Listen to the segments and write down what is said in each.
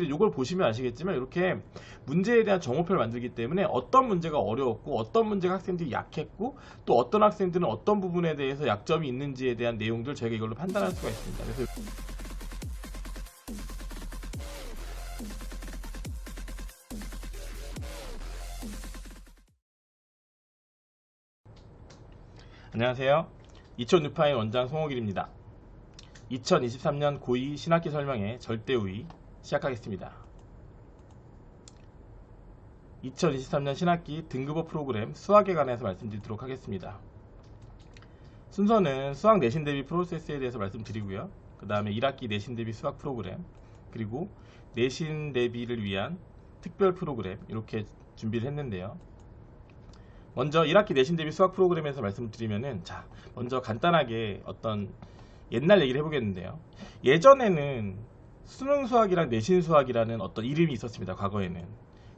이걸 보시면 아시겠지만 이렇게 문제에 대한 정보표를 만들기 때문에 어떤 문제가 어려웠고 어떤 문제가 학생들이 약했고 또 어떤 학생들은 어떤 부분에 대해서 약점이 있는지에 대한 내용들 저희가 이걸로 판단할 수가 있습니다. 그래서 안녕하세요. 이촌 뉴파인 원장 송호길입니다. 2023년 고2 신학기 설명회 절대우위 시작하겠습니다. 2023년 신학기 등급업 프로그램 수학에 관해서 말씀드리도록 하겠습니다. 순서는 수학 내신 대비 프로세스에 대해서 말씀드리고요. 그 다음에 1학기 내신 대비 수학 프로그램, 그리고 내신 대비를 위한 특별 프로그램 이렇게 준비를 했는데요. 먼저 1학기 내신 대비 수학 프로그램에서 말씀드리면은, 자, 먼저 간단하게 어떤 옛날 얘기를 해보겠는데요. 예전에는 수능 수학이랑 내신 수학이라는 어떤 이름이 있었습니다. 과거에는.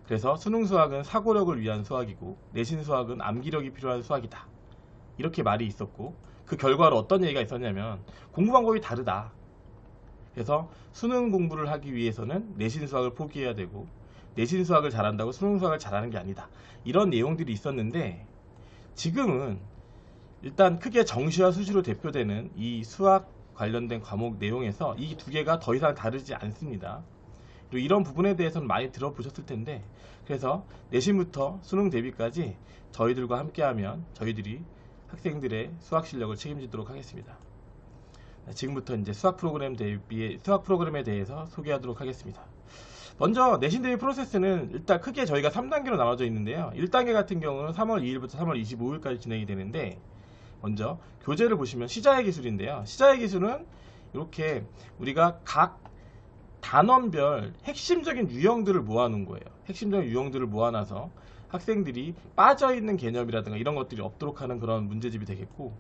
그래서 수능 수학은 사고력을 위한 수학이고 내신 수학은 암기력이 필요한 수학이다, 이렇게 말이 있었고, 그 결과로 어떤 얘기가 있었냐면 공부 방법이 다르다. 그래서 수능 공부를 하기 위해서는 내신 수학을 포기해야 되고 내신 수학을 잘한다고 수능 수학을 잘하는 게 아니다, 이런 내용들이 있었는데, 지금은 일단 크게 정시와 수시로 대표되는 이 수학 관련된 과목 내용에서 이 두 개가 더 이상 다르지 않습니다. 그리고 이런 부분에 대해서는 많이 들어보셨을 텐데, 그래서 내신부터 수능 대비까지 저희들과 함께하면 저희들이 학생들의 수학 실력을 책임지도록 하겠습니다. 지금부터 이제 수학 프로그램에 대해서 소개하도록 하겠습니다. 먼저 내신 대비 프로세스는 일단 크게 저희가 3단계로 나눠져 있는데요. 1단계 같은 경우는 3월 2일부터 3월 25일까지 진행이 되는데, 먼저 교재를 보시면 시자의 기술인데요. 시자의 기술은 이렇게 우리가 각 단원별 핵심적인 유형들을 모아놓은 거예요. 핵심적인 유형들을 모아놔서 학생들이 빠져있는 개념이라든가 이런 것들이 없도록 하는 그런 문제집이 되겠고,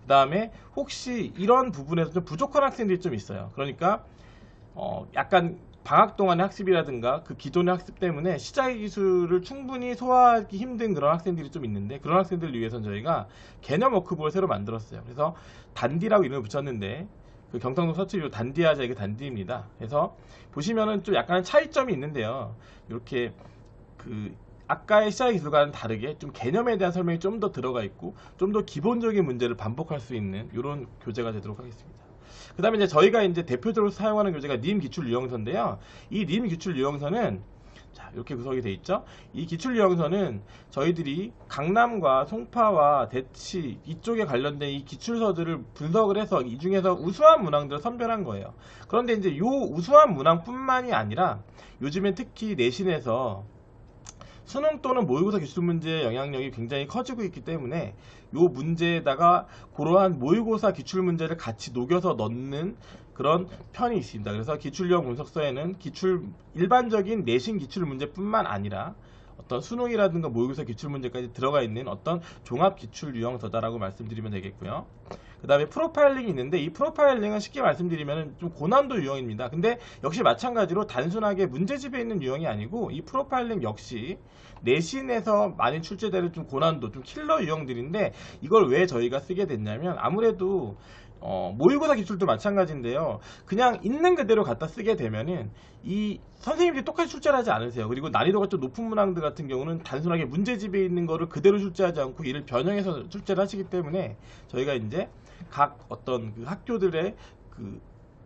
그 다음에 혹시 이런 부분에서 좀 부족한 학생들이 좀 있어요. 그러니까 약간 방학 동안의 학습이라든가 그 기존의 학습 때문에 시자의 기술을 충분히 소화하기 힘든 그런 학생들이 좀 있는데, 그런 학생들을 위해서는 저희가 개념 워크북을 새로 만들었어요. 그래서 단디라고 이름을 붙였는데, 그 경상도 서술로 단디하자, 이게 단디입니다. 그래서 보시면은 좀 약간 차이점이 있는데요. 이렇게 그 아까의 시자의 기술과는 다르게 좀 개념에 대한 설명이 좀 더 들어가 있고 좀 더 기본적인 문제를 반복할 수 있는 이런 교재가 되도록 하겠습니다. 그 다음에 이제 저희가 이제 대표적으로 사용하는 교재가 님 기출 유형서인데요. 이 님 기출 유형서는 자, 이렇게 구성이 되어 있죠. 이 기출 유형서는 저희들이 강남과 송파와 대치 이쪽에 관련된 이 기출서들을 분석을 해서 이 중에서 우수한 문항들을 선별한 거예요. 그런데 이제 요 우수한 문항뿐만이 아니라 요즘엔 특히 내신에서 수능 또는 모의고사 기출 문제의 영향력이 굉장히 커지고 있기 때문에 이 문제에다가 그러한 모의고사 기출 문제를 같이 녹여서 넣는 그런 편이 있습니다. 그래서 기출형 분석서에는 일반적인 내신 기출 문제뿐만 아니라 어떤 수능이라든가 모의고사 기출 문제까지 들어가 있는 어떤 종합 기출 유형서다라고 말씀드리면 되겠고요. 그 다음에 프로파일링이 있는데, 이 프로파일링은 쉽게 말씀드리면 좀 고난도 유형입니다. 근데 역시 마찬가지로 단순하게 문제집에 있는 유형이 아니고, 이 프로파일링 역시 내신에서 많이 출제되는 좀 고난도, 좀 킬러 유형들인데, 이걸 왜 저희가 쓰게 됐냐면, 아무래도 모의고사 기출도 마찬가지인데요. 그냥 있는 그대로 갖다 쓰게 되면은 이 선생님들이 똑같이 출제를 하지 않으세요. 그리고 난이도가 좀 높은 문항들 같은 경우는 단순하게 문제집에 있는 거를 그대로 출제하지 않고 이를 변형해서 출제를 하시기 때문에, 저희가 이제 각 어떤 그 학교들의 그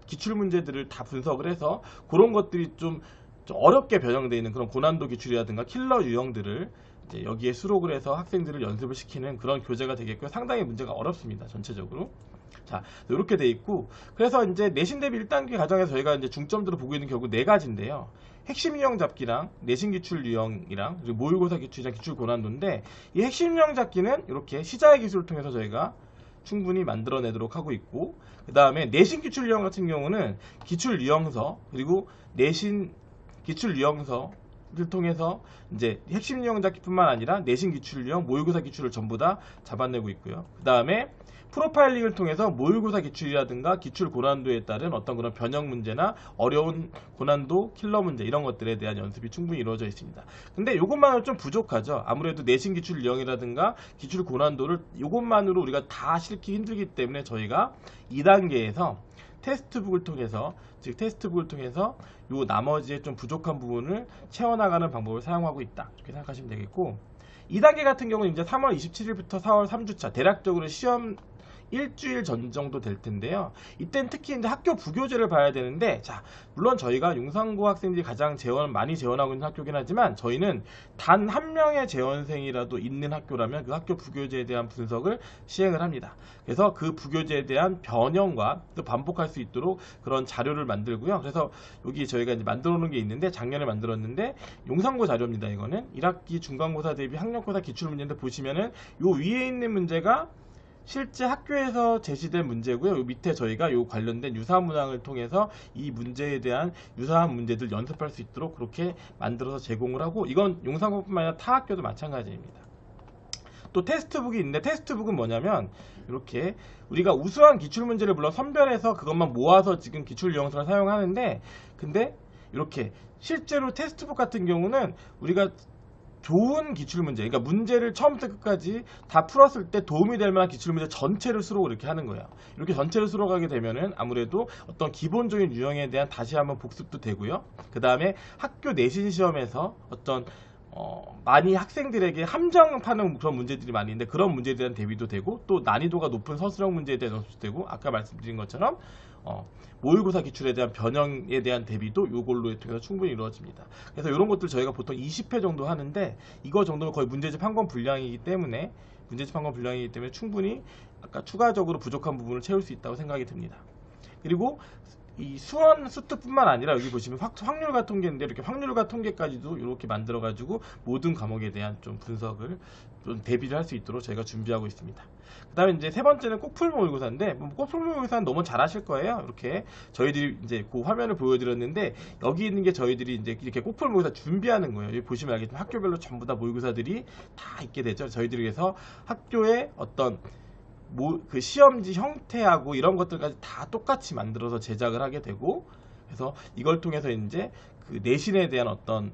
기출 문제들을 다 분석을 해서 그런 것들이 좀 어렵게 변형되어 있는 그런 고난도 기출이라든가 킬러 유형들을 이제 여기에 수록을 해서 학생들을 연습을 시키는 그런 교재가 되겠고요. 상당히 문제가 어렵습니다, 전체적으로. 자, 이렇게 돼 있고, 그래서 이제 내신 대비 1단계 과정에서 저희가 이제 중점적으로 보고 있는 결국 4가지인데요. 핵심 유형 잡기랑 내신 기출 유형이랑 그리고 모의고사 기출이랑 기출 고난도인데, 이 핵심 유형 잡기는 이렇게 시자의 기술을 통해서 저희가 충분히 만들어내도록 하고 있고, 그 다음에 내신 기출 유형 같은 경우는 기출 유형서 그리고 내신 기출 유형서를 통해서 이제 핵심 유형 잡기뿐만 아니라 내신 기출 유형, 모의고사 기출을 전부 다 잡아내고 있고요. 그 다음에 프로파일링을 통해서 모의고사 기출이라든가 기출 고난도에 따른 어떤 그런 변형 문제나 어려운 고난도 킬러 문제, 이런 것들에 대한 연습이 충분히 이루어져 있습니다. 근데 이것만으로 좀 부족하죠. 아무래도 내신 기출 유형이라든가 기출 고난도를 이것만으로 우리가 다 실기 힘들기 때문에 저희가 2단계에서 테스트북을 통해서, 즉 테스트북을 통해서 요 나머지의 좀 부족한 부분을 채워나가는 방법을 사용하고 있다, 이렇게 생각하시면 되겠고, 2단계 같은 경우는 이제 3월 27일부터 4월 3주차 대략적으로 시험 일주일 전 정도 될 텐데요. 이때는 특히 이제 학교 부교재를 봐야 되는데, 자, 물론 저희가 용산고 학생들이 가장 많이 재원하고 있는 학교긴 하지만, 저희는 단 한 명의 재원생이라도 있는 학교라면 그 학교 부교재에 대한 분석을 시행을 합니다. 그래서 그 부교재에 대한 변형과 또 반복할 수 있도록 그런 자료를 만들고요. 그래서 여기 저희가 이제 만들어 놓은 게 있는데, 작년에 만들었는데, 용산고 자료입니다. 이거는 1학기 중간고사 대비 학력고사 기출문제인데, 보시면은 요 위에 있는 문제가 실제 학교에서 제시된 문제고요. 요 밑에 저희가 요 관련된 유사문항을 통해서 이 문제에 대한 유사한 문제들 연습할 수 있도록 그렇게 만들어서 제공을 하고, 이건 용산고뿐만 아니라 타 학교도 마찬가지입니다. 또 테스트북이 있는데, 테스트북은 뭐냐면 이렇게 우리가 우수한 기출문제를 물론 선별해서 그것만 모아서 지금 기출 유형서를 사용하는데, 근데 이렇게 실제로 테스트북 같은 경우는 우리가 좋은 기출문제, 그러니까 문제를 처음부터 끝까지 다 풀었을 때 도움이 될 만한 기출문제 전체를 수록을 이렇게 하는 거예요. 이렇게 전체를 수록하게 되면은 아무래도 어떤 기본적인 유형에 대한 다시 한번 복습도 되고요. 그 다음에 학교 내신 시험에서 어떤 많이 학생들에게 함정파는 그런 문제들이 많이 있는데, 그런 문제에 대한 대비도 되고, 또 난이도가 높은 서술형 문제에 대한 연습도 되고, 아까 말씀드린 것처럼 모의고사 기출에 대한 변형에 대한 대비도 이걸로 통해서 충분히 이루어집니다. 그래서 이런 것들 저희가 보통 20회 정도 하는데, 이거 정도면 거의 문제집 한 권 분량이기 때문에 충분히 아까 추가적으로 부족한 부분을 채울 수 있다고 생각이 듭니다. 그리고 이 수원 수특뿐만 아니라 여기 보시면 확률과 통계인데, 이렇게 확률과 통계까지도 이렇게 만들어 가지고 모든 과목에 대한 좀 분석을 좀 대비를 할 수 있도록 저희가 준비하고 있습니다. 그 다음에 이제 세 번째는 꼭풀 모의고사인데, 꼭풀 모의고사는 너무 잘 하실 거예요. 이렇게 저희들이 이제 그 화면을 보여드렸는데, 여기 있는 게 저희들이 이제 이렇게 꼭풀 모의고사 준비하는 거예요. 여기 보시면 알겠지만 학교별로 전부 다 모의고사들이 다 있게 되죠. 저희들이 그래서 학교의 어떤 그 시험지 형태하고 이런 것들까지 다 똑같이 만들어서 제작을 하게 되고, 그래서 이걸 통해서 이제 그 내신에 대한 어떤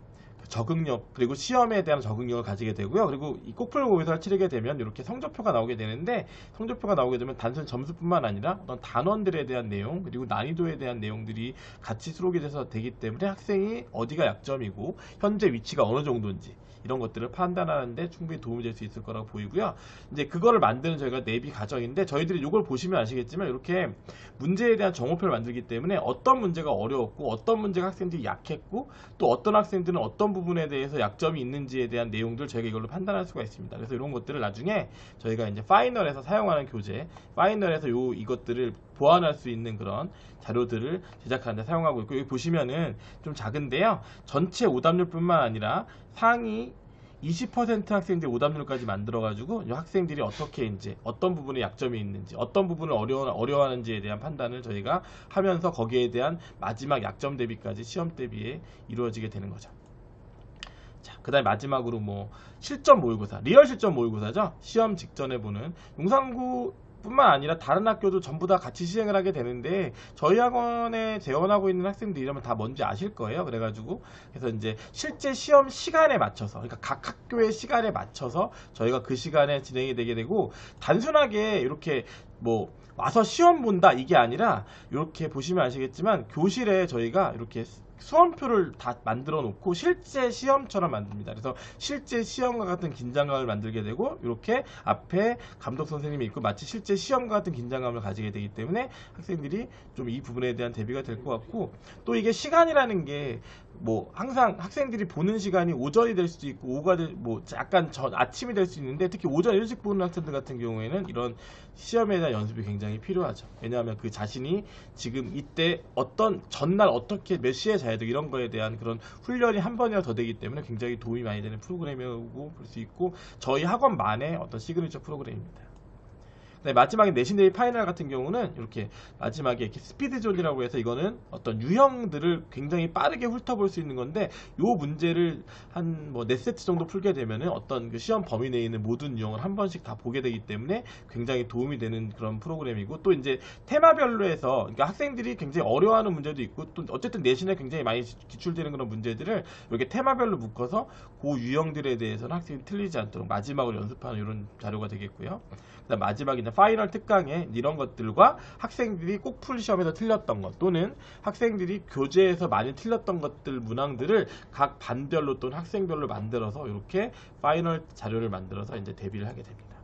적응력, 그리고 시험에 대한 적응력을 가지게 되고요. 그리고 이 꼭풀 모의고사를 치르게 되면 이렇게 성적표가 나오게 되는데, 성적표가 나오게 되면 단순 점수뿐만 아니라 어떤 단원들에 대한 내용, 그리고 난이도에 대한 내용들이 같이 수록이 돼서 되기 때문에 학생이 어디가 약점이고 현재 위치가 어느 정도인지 이런 것들을 판단하는데 충분히 도움이 될 수 있을 거라고 보이고요. 이제 그거를 만드는 저희가 내비 과정인데, 저희들이 이걸 보시면 아시겠지만 이렇게 문제에 대한 정오표를 만들기 때문에 어떤 문제가 어려웠고 어떤 문제가 학생들이 약했고 또 어떤 학생들은 어떤 부분에 대해서 약점이 있는지에 대한 내용들 저희가 이걸로 판단할 수가 있습니다. 그래서 이런 것들을 나중에 저희가 이제 파이널에서 사용하는 교재, 파이널에서 이것들을 보완할 수 있는 그런 자료들을 제작하는 데 사용하고 있고, 여기 보시면은 좀 작은데요, 전체 오답률뿐만 아니라 상위 20% 학생들 오답률까지 만들어가지고 이 학생들이 어떻게 이제 어떤 부분에 약점이 있는지, 어떤 부분을 어려워하는지에 대한 판단을 저희가 하면서 거기에 대한 마지막 약점 대비까지 시험 대비에 이루어지게 되는 거죠. 자, 그 다음에 마지막으로 실전 모의고사, 리얼 실전 모의고사죠. 시험 직전에 보는 용산고 뿐만 아니라 다른 학교도 전부 다 같이 시행을 하게 되는데, 저희 학원에 재원하고 있는 학생들이라면 다 뭔지 아실 거예요. 그래서 이제 실제 시험 시간에 맞춰서, 그러니까 각 학교의 시간에 맞춰서 저희가 그 시간에 진행이 되게 되고, 단순하게 이렇게 와서 시험 본다 이게 아니라, 이렇게 보시면 아시겠지만 교실에 저희가 이렇게 수험표를 다 만들어 놓고 실제 시험처럼 만듭니다. 그래서 실제 시험과 같은 긴장감을 만들게 되고, 이렇게 앞에 감독 선생님이 있고 마치 실제 시험과 같은 긴장감을 가지게 되기 때문에 학생들이 좀 이 부분에 대한 대비가 될 것 같고, 또 이게 시간이라는 게 항상 학생들이 보는 시간이 오전이 될 수도 있고 오후가 약간 아침이 될 수 있는데, 특히 오전 일찍 보는 학생들 같은 경우에는 이런 시험에 대한 연습이 굉장히 필요하죠. 왜냐하면 그 자신이 지금 이때 전날 어떻게 몇 시에 자야 되고 이런 거에 대한 그런 훈련이 한 번이라도 더 되기 때문에 굉장히 도움이 많이 되는 프로그램이라고 볼 수 있고, 저희 학원만의 어떤 시그니처 프로그램입니다. 네, 마지막에 내신 대비 파이널 같은 경우는 이렇게 마지막에 이렇게 스피드존이라고 해서, 이거는 어떤 유형들을 굉장히 빠르게 훑어볼 수 있는 건데, 요 문제를 한 4세트 정도 풀게 되면은 어떤 그 시험 범위 내에 있는 모든 유형을 한 번씩 다 보게 되기 때문에 굉장히 도움이 되는 그런 프로그램이고, 또 이제 테마별로 해서, 그러니까 학생들이 굉장히 어려워하는 문제도 있고, 또 어쨌든 내신에 굉장히 많이 기출되는 그런 문제들을 이렇게 테마별로 묶어서 그 유형들에 대해서는 학생이 틀리지 않도록 마지막으로 연습하는 이런 자료가 되겠고요. 그다음 마지막에 이제 파이널 특강에 이런 것들과 학생들이 꼭 풀 시험에서 틀렸던 것 또는 학생들이 교재에서 많이 틀렸던 것들 문항들을 각 반별로 또는 학생별로 만들어서 이렇게 파이널 자료를 만들어서 이제 대비를 하게 됩니다.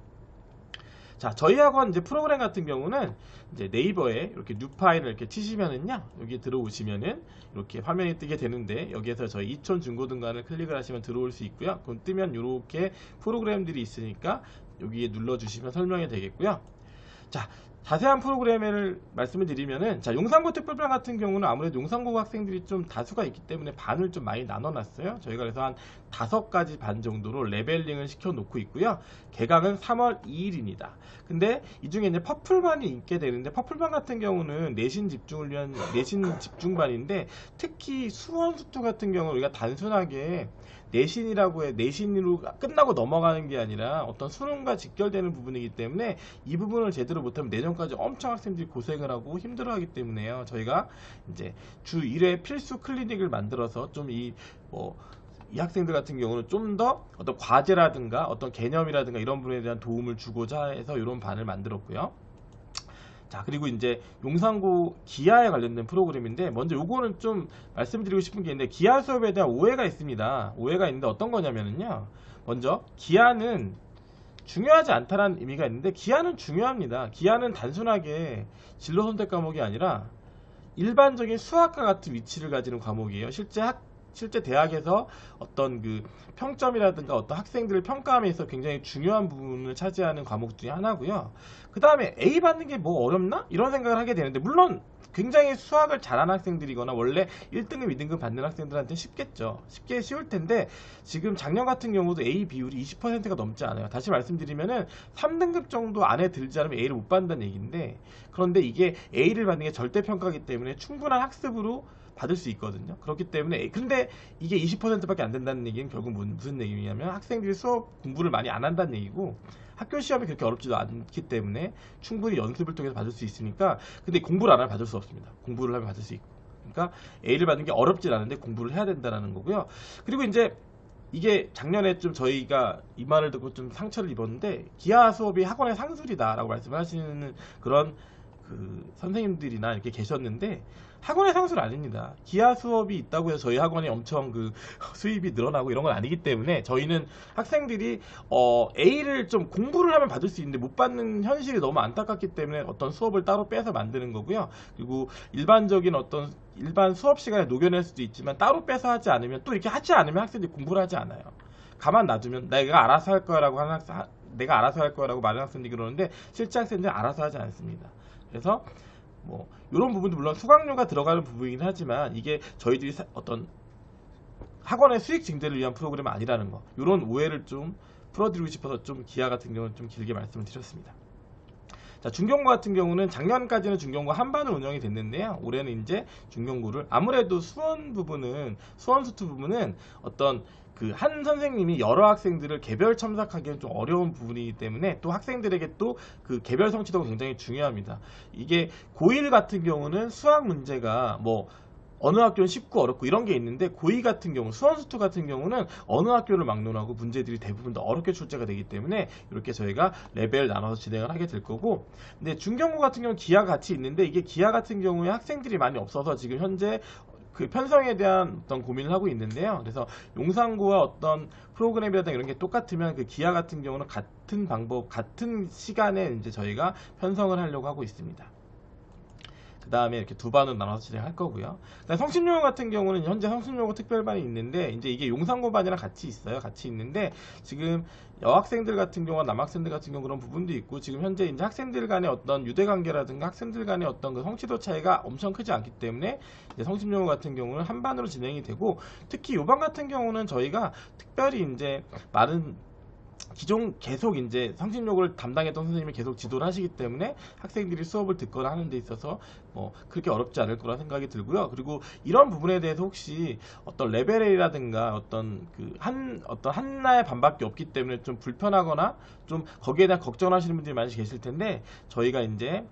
자, 저희 학원 이제 프로그램 같은 경우는 이제 네이버에 이렇게 뉴 파일을 이렇게 치시면은요, 여기 들어오시면은 이렇게 화면이 뜨게 되는데, 여기에서 저희 이촌 중고등관을 클릭을 하시면 들어올 수 있고요. 그럼 뜨면 이렇게 프로그램들이 있으니까 여기에 눌러주시면 설명이 되겠고요. 자, 자세한 프로그램을 말씀을 드리면은, 자, 용산고 특별반 같은 경우는 아무래도 용산고 학생들이 좀 다수가 있기 때문에 반을 좀 많이 나눠놨어요. 저희가 그래서 한 5가지 반 정도로 레벨링을 시켜놓고 있고요. 개강은 3월 2일입니다. 근데 이 중에 이제 퍼플반이 있게 되는데, 퍼플반 같은 경우는 내신 집중을 위한 내신 집중반인데, 특히 수원 수투 같은 경우는 우리가 단순하게 내신이라고 해 내신으로 끝나고 넘어가는 게 아니라 어떤 수능과 직결되는 부분이기 때문에 이 부분을 제대로 못하면 내년까지 엄청 학생들이 고생을 하고 힘들어하기 때문에요. 저희가 이제 주 1회 필수 클리닉을 만들어서 좀 이 학생들 같은 경우는 좀 더 어떤 과제라든가 어떤 개념이라든가 이런 부분에 대한 도움을 주고자 해서 이런 반을 만들었고요. 자, 그리고 이제 용산고 기하에 관련된 프로그램인데, 먼저 요거는 좀 말씀드리고 싶은 게 있는데, 기하 수업에 대한 오해가 있습니다. 오해가 있는데 어떤 거냐면요, 먼저 기하는 중요하지 않다라는 의미가 있는데, 기하는 중요합니다. 기하는 단순하게 진로 선택 과목이 아니라 일반적인 수학과 같은 위치를 가지는 과목이에요. 실제 대학에서 어떤 그 평점이라든가 어떤 학생들을 평가함에 있어 굉장히 중요한 부분을 차지하는 과목 중에 하나고요. 그 다음에 A 받는 게 뭐 어렵나? 이런 생각을 하게 되는데, 물론 굉장히 수학을 잘하는 학생들이거나 원래 1등급, 2등급 받는 학생들한테는 쉽겠죠. 쉬울 텐데, 지금 작년 같은 경우도 A 비율이 20%가 넘지 않아요. 다시 말씀드리면은 3등급 정도 안에 들지 않으면 A를 못 받는다는 얘기인데, 그런데 이게 A를 받는 게 절대평가이기 때문에 충분한 학습으로 받을 수 있거든요. 그렇기 때문에, 근데 이게 20%밖에 안 된다는 얘기는 결국 무슨 얘기냐면, 학생들이 수업 공부를 많이 안 한다는 얘기고, 학교 시험이 그렇게 어렵지도 않기 때문에 충분히 연습을 통해서 받을 수 있으니까. 근데 공부를 안 하면 받을 수 없습니다. 공부를 하면 받을 수 있고. 그러니까 A를 받는 게 어렵진 않은데 공부를 해야 된다는 거고요. 그리고 이제 이게 작년에 좀 저희가 이 말을 듣고 좀 상처를 입었는데, 기하 수업이 학원의 상술이다라고 말씀을 하시는 그런 그 선생님들이나 이렇게 계셨는데, 학원의 상술 아닙니다. 기하 수업이 있다고 해서 저희 학원이 엄청 그 수입이 늘어나고 이런 건 아니기 때문에, 저희는 학생들이 A를 좀 공부를 하면 받을 수 있는데 못 받는 현실이 너무 안타깝기 때문에 어떤 수업을 따로 빼서 만드는 거고요. 그리고 일반적인 어떤 일반 수업 시간에 녹여낼 수도 있지만, 따로 빼서 하지 않으면, 또 이렇게 하지 않으면 학생들이 공부를 하지 않아요. 가만 놔두면 내가 알아서 할 거라고 하는 내가 알아서 할 거라고 말하는 학생들이 그러는데, 실제 학생들은 알아서 하지 않습니다. 그래서 뭐 이런 부분도 물론 수강료가 들어가는 부분이긴 하지만, 이게 저희들이 어떤 학원의 수익 증대를 위한 프로그램은 아니라는 거, 이런 오해를 좀 풀어드리고 싶어서 좀 기하 같은 경우는 좀 길게 말씀을 드렸습니다. 자, 중경고 같은 경우는 작년까지는 중경고 한 반을 운영이 됐는데요, 올해는 이제 중경고를 아무래도 수원 수투 부분은 어떤 그 한 선생님이 여러 학생들을 개별 첨삭하기는 좀 어려운 부분이기 때문에, 또 학생들에게 또 그 개별 성취도가 굉장히 중요합니다. 이게 고1 같은 경우는 수학 문제가 뭐 어느 학교는 쉽고 어렵고 이런 게 있는데, 고2 같은 경우, 수원수투 같은 경우는 어느 학교를 막론하고 문제들이 대부분 다 어렵게 출제가 되기 때문에 이렇게 저희가 레벨 나눠서 진행을 하게 될 거고, 근데 중경고 같은 경우는 기하 같이 있는데, 이게 기하 같은 경우에 학생들이 많이 없어서 지금 현재 그 편성에 대한 어떤 고민을 하고 있는데요. 그래서 용산고와 어떤 프로그램이라든가 이런 게 똑같으면, 그 기하 같은 경우는 같은 방법, 같은 시간에 이제 저희가 편성을 하려고 하고 있습니다. 그 다음에 이렇게 두 반으로 나눠서 진행할 거고요. 성심여고 같은 경우는 현재 성심여고 특별반이 있는데, 이제 이게 용산고 반이랑 같이 있어요. 같이 있는데, 지금 여학생들 같은 경우와 남학생들 같은 경우 그런 부분도 있고, 지금 현재 이제 학생들 간의 어떤 유대관계라든가 학생들 간의 어떤 그 성취도 차이가 엄청 크지 않기 때문에, 이제 성심여고 같은 경우는 한 반으로 진행이 되고, 특히 요 반 같은 경우는 저희가 특별히 이제 기존 계속 이제 성심여고를 담당했던 선생님이 계속 지도를 하시기 때문에 학생들이 수업을 듣거나 하는 데 있어서 뭐 그렇게 어렵지 않을 거라 생각이 들고요. 그리고 이런 부분에 대해서 혹시 어떤 레벨 A라든가 어떤 하나의 반밖에 없기 때문에 좀 불편하거나 좀 거기에 대한 걱정하시는 분들이 많이 계실 텐데, 저희가 이제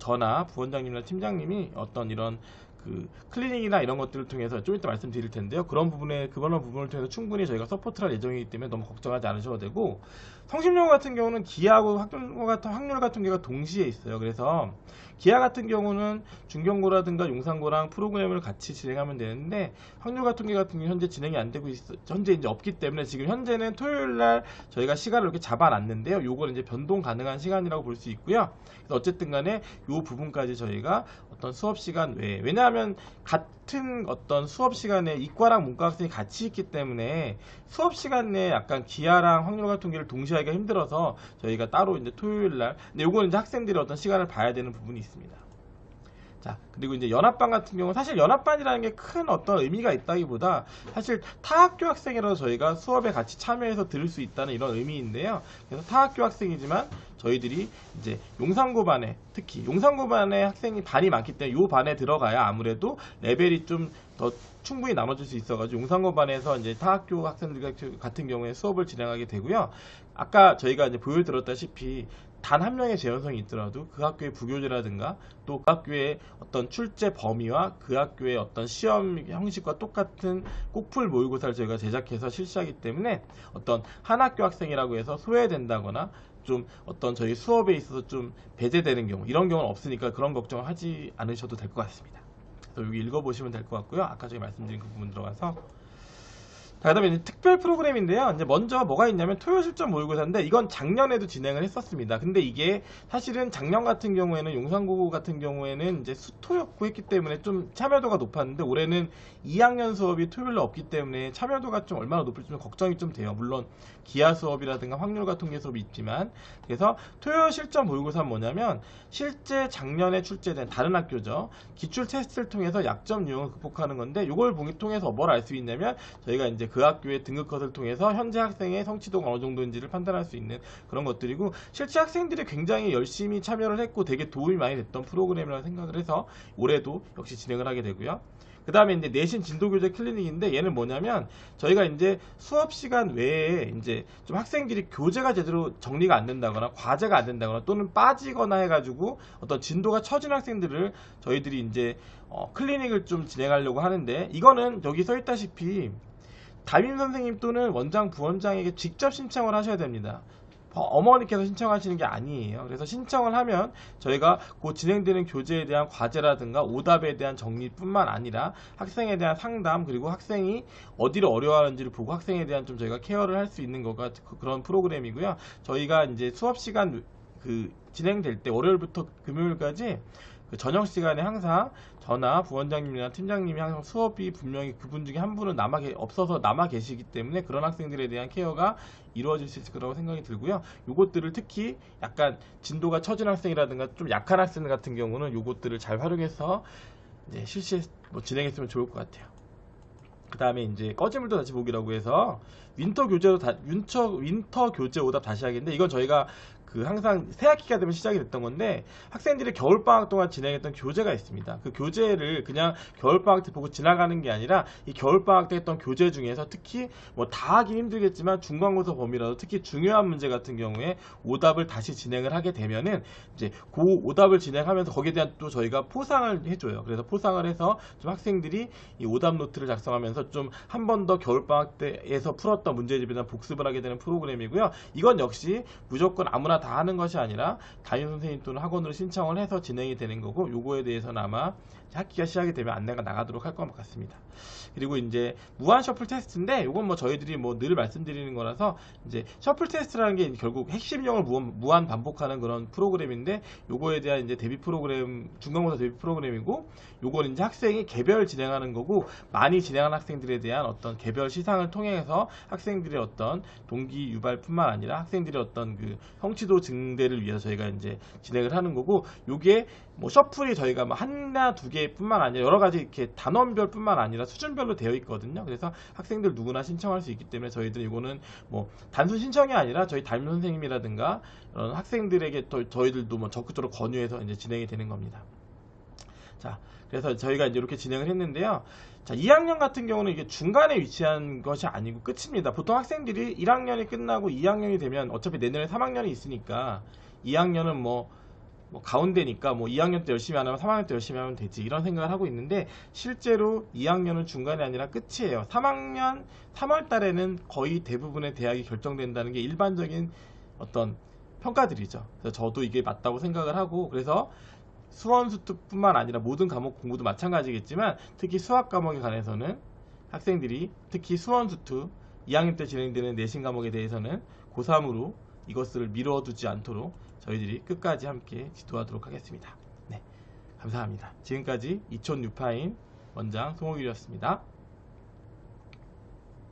저나 부원장님이나 팀장님이 어떤 이런 그 클리닉이나 이런 것들을 통해서 좀 이따 말씀드릴 텐데요. 그런 부분을 통해서 충분히 저희가 서포트를 할 예정이기 때문에 너무 걱정하지 않으셔도 되고, 성심여고 같은 경우는 기하고 확률 같은 경우가 동시에 있어요. 그래서 기하 같은 경우는 중경고라든가 용산고랑 프로그램을 같이 진행하면 되는데, 확률 같은 경우 현재 진행이 안 되고 현재 이제 없기 때문에 지금 현재는 토요일 날 저희가 시간을 이렇게 잡아놨는데요. 요걸 이제 변동 가능한 시간이라고 볼 수 있고요. 그래서 어쨌든 간에 요 부분까지 저희가 어떤 수업 시간 외에, 왜냐하면 같은 어떤 수업 시간에 이과랑 문과 학생이 같이 있기 때문에 수업 시간 내에 약간 기하랑 확률 같은 경우를 동시에 하기가 힘들어서 저희가 따로 이제 토요일 날, 근데 요거는 이제 학생들이 어떤 시간을 봐야 되는 부분이 있습니다. 자, 그리고 이제 연합반 같은 경우, 사실 연합반이라는 게 큰 어떤 의미가 있다기보다 사실 타학교 학생이라도 저희가 수업에 같이 참여해서 들을 수 있다는 이런 의미인데요. 그래서 타학교 학생이지만 저희들이 이제 용산고반에, 특히 용산고반에 학생이 반이 많기 때문에 이 반에 들어가야 아무래도 레벨이 좀 더 충분히 나눠질 수 있어가지고 용산고반에서 이제 타학교 학생들 같은 경우에 수업을 진행하게 되고요. 아까 저희가 이제 보여드렸다시피 단 한 명의 재현성이 있더라도 그 학교의 부교재라든가 또 그 학교의 어떤 출제 범위와 그 학교의 어떤 시험 형식과 똑같은 꼭풀 모의고사를 저희가 제작해서 실시하기 때문에 어떤 한 학교 학생이라고 해서 소외된다거나 좀 어떤 저희 수업에 있어서 좀 배제되는 경우, 이런 경우는 없으니까 그런 걱정을 하지 않으셔도 될 것 같습니다. 그래서 여기 읽어보시면 될 것 같고요. 아까 저희 말씀드린 그 부분 들어가서, 그 다음에 이제 특별 프로그램인데요. 이제 먼저 뭐가 있냐면 토요 실전 모의고사인데, 이건 작년에도 진행을 했었습니다. 근데 이게 사실은 작년 같은 경우에는 용산고 같은 경우에는 이제 수토였고 했기 때문에 좀 참여도가 높았는데, 올해는 2학년 수업이 토요일에 없기 때문에 참여도가 좀 얼마나 높을지 좀 걱정이 좀 돼요. 물론 기하 수업이라든가 확률과 통계 수업이 있지만. 그래서 토요 실전 모의고사는 뭐냐면 실제 작년에 출제된, 다른 학교죠, 기출 테스트를 통해서 약점 유형을 극복하는 건데, 이걸 통해서 뭘 알 수 있냐면 저희가 이제 그 학교의 등급컷을 통해서 현재 학생의 성취도가 어느 정도인지를 판단할 수 있는 그런 것들이고, 실제 학생들이 굉장히 열심히 참여를 했고 되게 도움이 많이 됐던 프로그램이라고 생각을 해서 올해도 역시 진행을 하게 되고요. 그 다음에 이제 내신 진도교재 클리닉인데, 얘는 뭐냐면 저희가 이제 수업 시간 외에 이제 좀 학생들이 교재가 제대로 정리가 안 된다거나 과제가 안 된다거나 또는 빠지거나 해가지고 어떤 진도가 처진 학생들을 저희들이 이제 클리닉을 좀 진행하려고 하는데, 이거는 여기 써 있다시피 담임 선생님 또는 원장, 부원장에게 직접 신청을 하셔야 됩니다. 어머니께서 신청하시는 게 아니에요. 그래서 신청을 하면 저희가 그 진행되는 교재에 대한 과제라든가 오답에 대한 정리뿐만 아니라 학생에 대한 상담, 그리고 학생이 어디를 어려워하는지를 보고 학생에 대한 좀 저희가 케어를 할 수 있는 거가 그런 프로그램이고요. 저희가 이제 수업 시간 진행될 때 월요일부터 금요일까지 그 저녁 시간에 항상 저나 부원장님이나 팀장님이 항상 수업이 분명히 그분 중에 한 분은 없어서 남아 계시기 때문에 그런 학생들에 대한 케어가 이루어질 수 있을 거라고 생각이 들고요. 요것들을 특히 약간 진도가 처진 학생이라든가 좀 약한 학생 같은 경우는 요것들을 잘 활용해서 이제 진행했으면 좋을 것 같아요. 그 다음에 이제 꺼지물도 다시 보기라고 해서 윈터 교재 오답 다시 하기인데, 이건 저희가 항상 새학기가 되면 시작이 됐던 건데, 학생들이 겨울방학 동안 진행했던 교재가 있습니다. 그 교재를 그냥 겨울방학 때 보고 지나가는 게 아니라 이 겨울방학 때 했던 교재 중에서 특히 뭐 다 하긴 힘들겠지만 중간고사 범위라도 특히 중요한 문제 같은 경우에 오답을 다시 진행을 하게 되면은 이제 그 오답을 진행하면서 거기에 대한 또 저희가 포상을 해줘요. 그래서 포상을 해서 좀 학생들이 이 오답 노트를 작성하면서 좀 한 번 더 겨울방학 때에서 풀었던 문제집에 대한 복습을 하게 되는 프로그램이고요. 이건 역시 무조건 아무나 다 하는 것이 아니라 담임 선생님 또는 학원으로 신청을 해서 진행이 되는 거고, 요거에 대해서는 아마 학기가 시작이 되면 안내가 나가도록 할 것 같습니다. 그리고 이제 무한 셔플 테스트인데, 요건 뭐 저희들이 뭐 늘 말씀드리는 거라서, 이제 셔플 테스트라는 게 결국 핵심형을 무한 반복하는 그런 프로그램인데, 요거에 대한 이제 대비 프로그램, 중간고사 대비 프로그램이고, 요건 이제 학생이 개별 진행하는 거고, 많이 진행한 학생들에 대한 어떤 개별 시상을 통해서 학생들의 어떤 동기 유발뿐만 아니라 학생들의 어떤 그 성취도 증대를 위해서 저희가 이제 진행을 하는 거고, 요게 뭐 셔플이 저희가 뭐 하나 두 개뿐만 아니라 여러 가지 이렇게 단원별뿐만 아니라 수준별로 되어 있거든요. 그래서 학생들 누구나 신청할 수 있기 때문에 저희들 이거는 뭐 단순 신청이 아니라 저희 담임 선생님이라든가 이런 학생들에게 저희들도 뭐 적극적으로 권유해서 이제 진행이 되는 겁니다. 자, 그래서 저희가 이제 이렇게 진행을 했는데요. 자, 2학년 같은 경우는 이게 중간에 위치한 것이 아니고 끝입니다. 보통 학생들이 1학년이 끝나고 2학년이 되면 어차피 내년에 3학년이 있으니까 2학년은 뭐 뭐 가운데니까 뭐 2학년 때 열심히 안 하면 3학년 때 열심히 하면 되지 이런 생각을 하고 있는데, 실제로 2학년은 중간이 아니라 끝이에요. 3학년 3월 달에는 거의 대부분의 대학이 결정된다는 게 일반적인 어떤 평가들이죠. 그래서 저도 이게 맞다고 생각을 하고, 그래서 수원수특뿐만 아니라 모든 과목 공부도 마찬가지겠지만 특히 수학 과목에 관해서는 학생들이 특히 수원수특 2학년 때 진행되는 내신 과목에 대해서는 고3으로 이것을 미뤄두지 않도록 저희들이 끝까지 함께 지도하도록 하겠습니다. 네, 감사합니다. 지금까지 이촌 뉴파인 원장 송호길이었습니다.